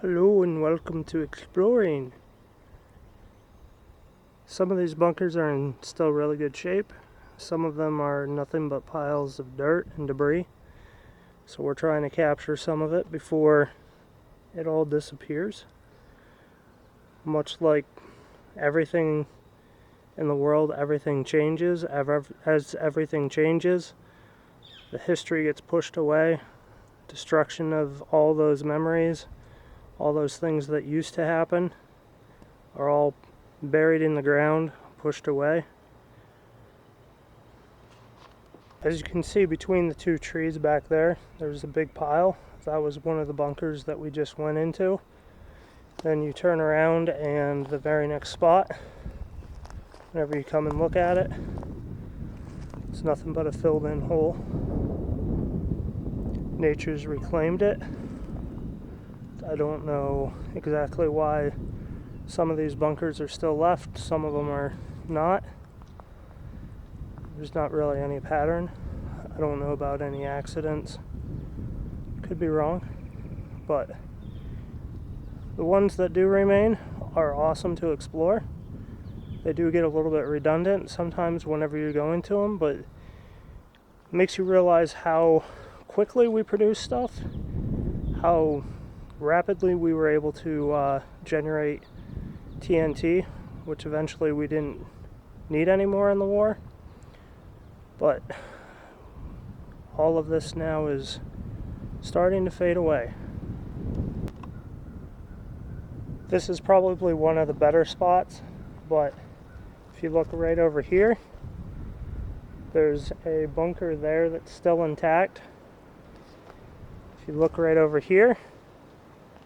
Hello and welcome to exploring. Some of these bunkers are in still really good shape. Some of them are nothing but piles of dirt and debris. So we're trying to capture some of it before it all disappears. Much like everything in the world, everything changes. As everything changes, the history gets pushed away. Destruction of all those memories, all those things that used to happen are all buried in the ground, pushed away. As you can see between the two trees back there, there's a big pile. That was one of the bunkers that we just went into. Then you turn around and the very next spot, whenever you come and look at it, it's nothing but a filled in hole. Nature's reclaimed it. I don't know exactly why some of these bunkers are still left, some of them are not. There's not really any pattern. I don't know about any accidents. Could be wrong. But the ones that do remain are awesome to explore. They do get a little bit redundant sometimes whenever you're going to them, but it makes you realize how quickly we produce stuff, how rapidly we were able to generate TNT, which eventually we didn't need anymore in the war. But all of this now is starting to fade away. This is probably one of the better spots, but if you look right over here, there's a bunker there that's still intact. If you look right over here,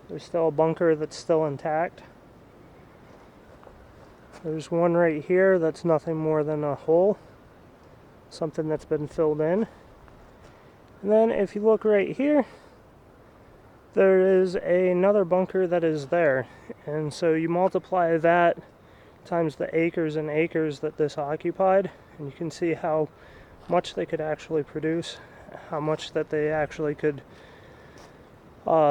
there's still a bunker that's still intact. There's one right here that's nothing more than a hole, something that's been filled in. And then if you look right here, there is another bunker that is there. And so you multiply that times the acres and acres that this occupied, and you can see how much they could actually produce, how much that they actually could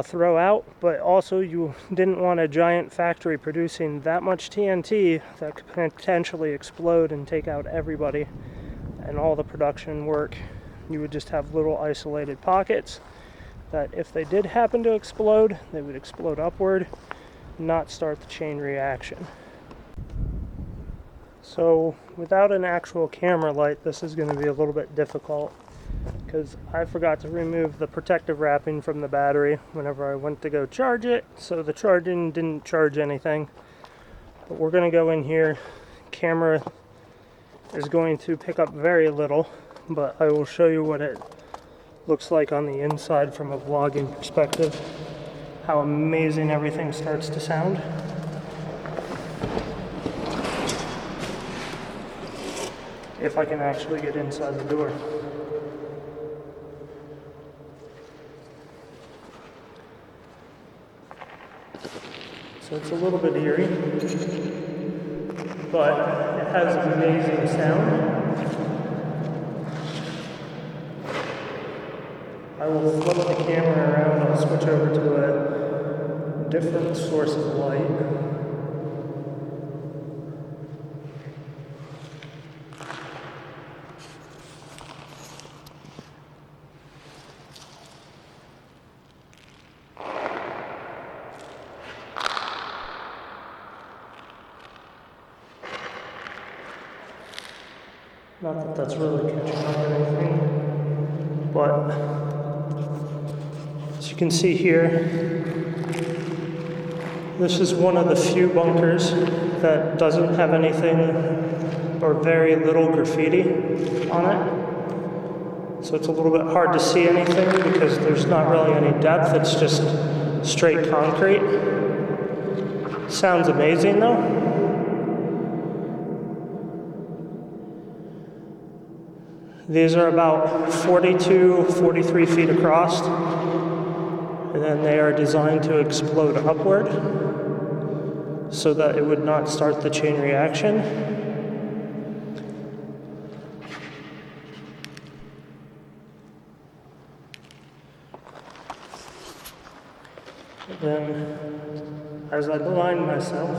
throw out, but also you didn't want a giant factory producing that much TNT that could potentially explode and take out everybody and all the production work. You would just have little isolated pockets that if they did happen to explode, they would explode upward, not start the chain reaction. So without an actual camera light, this is going to be a little bit difficult, because I forgot to remove the protective wrapping from the battery whenever I went to go charge it, so the charging didn't charge anything. But we're going to go in here. Camera is going to pick up very little, but I will show you what it looks like on the inside from a vlogging perspective, how amazing everything starts to sound. If I can actually get inside the door. So it's a little bit eerie, but it has amazing sound. I will flip the camera around, I'll switch over to a different source of light. Not that that's really catching up or anything, but as you can see here, this is one of the few bunkers that doesn't have anything or very little graffiti on it. So it's a little bit hard to see anything because there's not really any depth, it's just straight concrete. Sounds amazing though. These are about 42, 43 feet across, and then they are designed to explode upward so that it would not start the chain reaction. Then, as I blind myself,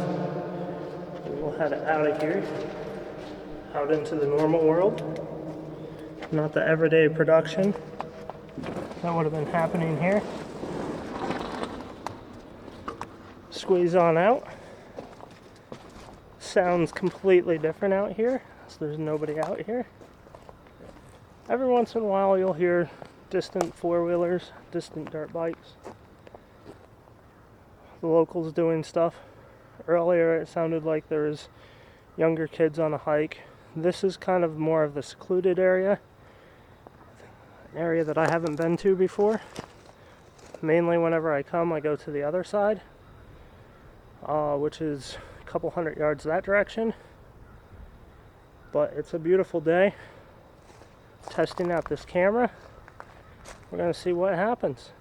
we will head out of here, out into the normal world, not the everyday production that would have been happening here. Squeeze on out. Sounds completely different out here, so there's nobody out here. Every once in a while you'll hear distant four-wheelers, distant dirt bikes. The locals doing stuff. Earlier it sounded like there was younger kids on a hike. This is kind of more of the secluded area, an area that I haven't been to before. Mainly whenever I come, I go to the other side, which is a couple hundred yards that direction. But it's a beautiful day. Testing out this camera. We're going to see what happens.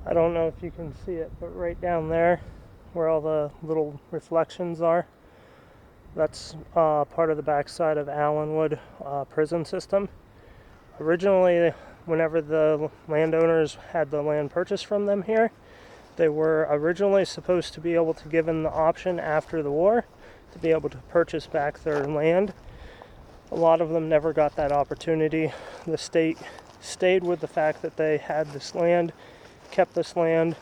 I don't know if you can see it, but right down there where all the little reflections are, that's part of the backside of Allenwood prison system. Originally, whenever the landowners had the land purchased from them here, they were originally supposed to be able to give them the option after the war to be able to purchase back their land. A lot of them never got that opportunity. The state stayed with the fact that they had this land, kept this land.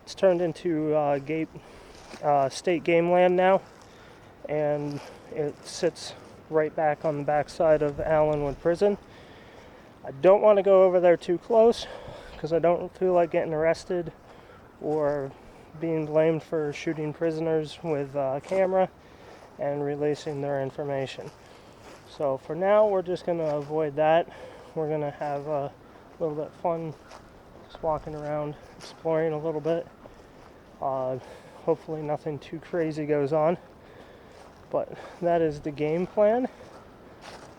It's turned into state game land now, and it sits right back on the backside of Allenwood Prison. I don't want to go over there too close because I don't feel like getting arrested or being blamed for shooting prisoners with a camera and releasing their information. So for now, we're just going to avoid that. We're going to have a little bit of fun just walking around, exploring a little bit. Hopefully nothing too crazy goes on. But that is the game plan.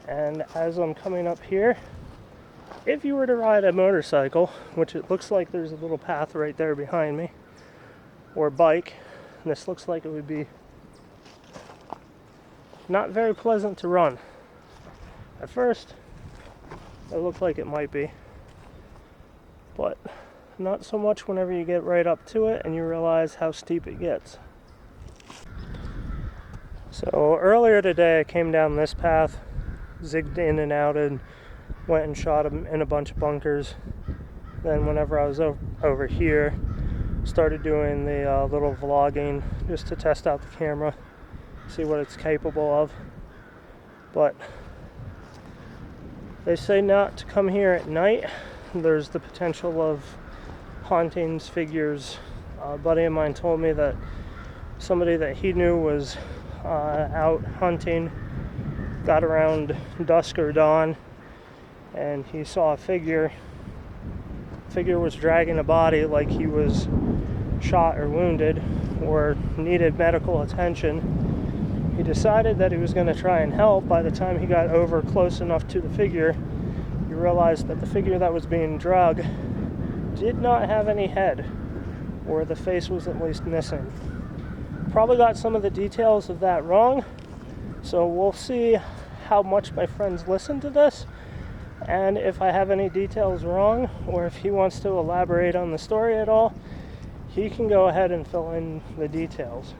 And as I'm coming up here, if you were to ride a motorcycle, which it looks like there's a little path right there behind me, or bike, this looks like it would be not very pleasant to run. At first, it looked like it might be, but not so much whenever you get right up to it and you realize how steep it gets. So earlier today I came down this path, zigged in and out, and went and shot him in a bunch of bunkers. Then whenever I was over here, started doing the little vlogging just to test out the camera, see what it's capable of. But they say not to come here at night. There's the potential of hauntings, figures. A buddy of mine told me that somebody that he knew was out hunting, got around dusk or dawn, and he saw a figure. Figure was dragging a body like he was shot or wounded or needed medical attention. He decided that he was going to try and help. By the time he got over close enough to the figure, he realized that the figure that was being dragged did not have any head, or the face was at least missing. Probably got some of the details of that wrong, so we'll see how much my friends listen to this, and if I have any details wrong, or if he wants to elaborate on the story at all, he can go ahead and fill in the details.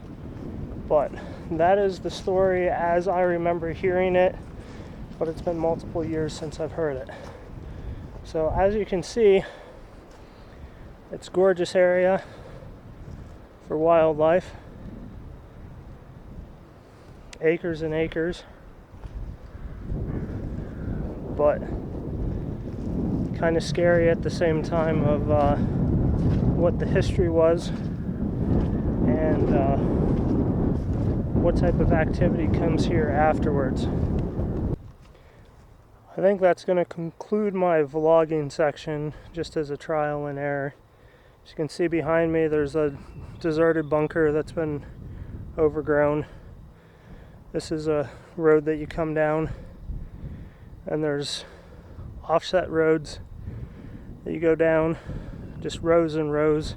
But that is the story as I remember hearing it, but it's been multiple years since I've heard it. So as you can see, it's a gorgeous area for wildlife. Acres and acres. But kind of scary at the same time of what the history was and what type of activity comes here afterwards. I think that's going to conclude my vlogging section just as a trial and error. As you can see behind me, there's a deserted bunker that's been overgrown. This is a road that you come down, and there's offset roads that you go down, just rows and rows.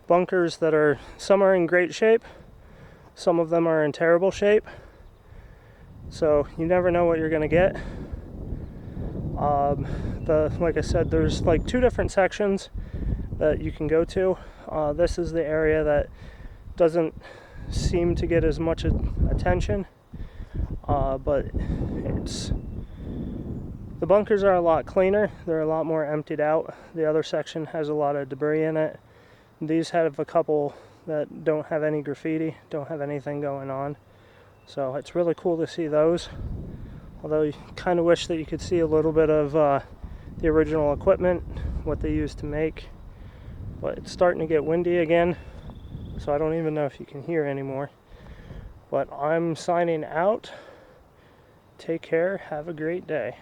Bunkers that are, some are in great shape, some of them are in terrible shape. So you never know what you're going to get. Like I said, there's like 2 different sections that you can go to. This is the area that doesn't seem to get as much attention, but the bunkers are a lot cleaner. They're a lot more emptied out. The other section has a lot of debris in it. These have a couple that don't have any graffiti, don't have anything going on. So it's really cool to see those. Although you kind of wish that you could see a little bit of the original equipment, what they used to make. But it's starting to get windy again, so I don't even know if you can hear anymore. But I'm signing out. Take care. Have a great day.